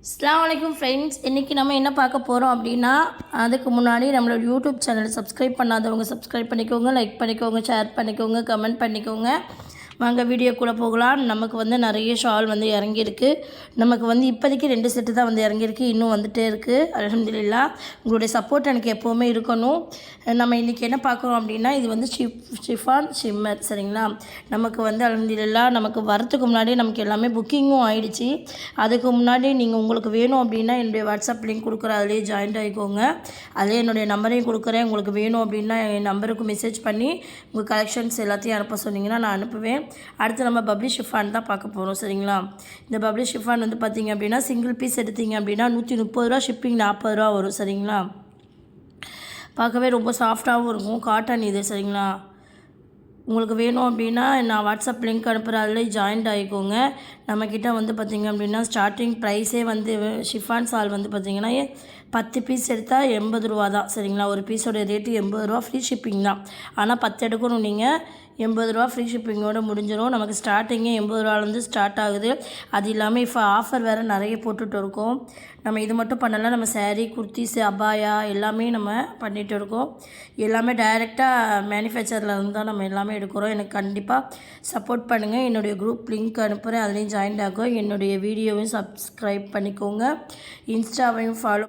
அஸ்ஸலாமு அலைக்கும் ஃப்ரெண்ட்ஸ். இன்றைக்கி நம்ம என்ன பார்க்க போகிறோம் அப்படின்னா, அதுக்கு முன்னாடி நம்மளோட யூடியூப் சேனலை சப்ஸ்கிரைப் பண்ணாதவங்க சப்ஸ்கிரைப் பண்ணிக்கோங்க, லைக் பண்ணிக்கோங்க, ஷேர் பண்ணிக்கோங்க, கமெண்ட் பண்ணிக்கோங்க. வாங்க வீடியோக்குள்ளே போகலாம். நமக்கு வந்து நிறைய ஷால் வந்து இறங்கியிருக்கு. நமக்கு வந்து இப்போதைக்கு 2 செட்டு தான் வந்து இறங்கியிருக்கு. இன்னும் வந்துகிட்டே இருக்குது. அல்ஹம்துலில்லாஹ். உங்களுடைய சப்போர்ட் எனக்கு எப்போவுமே இருக்கணும். நம்ம இன்றைக்கி என்ன பார்க்குறோம் அப்படின்னா, இது வந்து ஷிஃபான் ஷிம்மர் சரிங்களா. நமக்கு வந்து அல்ஹம்துலில்லாஹ் நமக்கு வரத்துக்கு முன்னாடி நமக்கு எல்லாமே புக்கிங்கும் ஆகிடுச்சு. அதுக்கு முன்னாடி நீங்கள் உங்களுக்கு வேணும் அப்படின்னா என்னுடைய வாட்ஸ்அப் லிங்க் கொடுக்குறேன், அதிலே ஜாயின்ட் ஆகிக்கோங்க. அதிலே என்னுடைய நம்பரையும் கொடுக்குறேன். உங்களுக்கு வேணும் அப்படின்னா என் நம்பருக்கு மெசேஜ் பண்ணி உங்கள் கலெக்ஷன்ஸ் எல்லாத்தையும் அனுப்ப சொன்னீங்கன்னா நான் அனுப்புவேன். அடுத்து நம்ம பப்ளி ஷிஃபான் தான் பார்க்க போகிறோம் சரிங்களா. இந்த பப்ளி ஷிஃபான் வந்து பார்த்திங்க அப்படின்னா சிங்கிள் பீஸ் எடுத்திங்க அப்படின்னா 130 ரூபா, ஷிப்பிங் 40 ரூபா வரும் சரிங்களா. பார்க்கவே ரொம்ப சாஃப்டாகவும் இருக்கும். காட்டன் இது சரிங்களா. உங்களுக்கு வேணும் அப்படின்னா நான் வாட்ஸ்அப் லிங்க் அனுப்புகிறேன், அதில் ஜாயின்ட் ஆகிக்கோங்க. நம்மக்கிட்ட வந்து பார்த்திங்க அப்படின்னா ஸ்டார்டிங் ப்ரைஸே வந்து ஷிஃபான் சால் வந்து பார்த்திங்கன்னா 10 பீஸ் எடுத்தால் 80 ரூபா தான் சரிங்களா. ஒரு பீஸோட ரேட்டு 80 ரூபா, ஃப்ரீ ஷிப்பிங் தான். ஆனால் 10 எடுக்கணும் நீங்கள், 80 ரூபா ஃப்ரீ ஷிப்பிங்கோடு முடிஞ்சிடும். நமக்கு ஸ்டார்டிங்கே 80 ரூபாலேருந்து ஸ்டார்ட் ஆகுது. அது இல்லாமல் இப்போ ஆஃபர் வேறு நிறைய போட்டுகிட்டு இருக்கோம். நம்ம இது மட்டும் பண்ணலாம், நம்ம சேரீ, குர்த்திஸு, அபாயா எல்லாமே நம்ம பண்ணிகிட்டு இருக்கோம். எல்லாமே டைரெக்டாக மேனுஃபேக்சரில் இருந்து தான் நம்ம எல்லாமே எடுக்கிறோம். எனக்கு கண்டிப்பாக சப்போர்ட் பண்ணுங்கள். என்னுடைய குரூப் லிங்க் அனுப்புகிறேன், அதுலேயும் ஜாயின் ஆகும். என்னுடைய வீடியோவையும் சப்ஸ்கிரைப் பண்ணிக்கோங்க, இன்ஸ்டாவையும் ஃபாலோ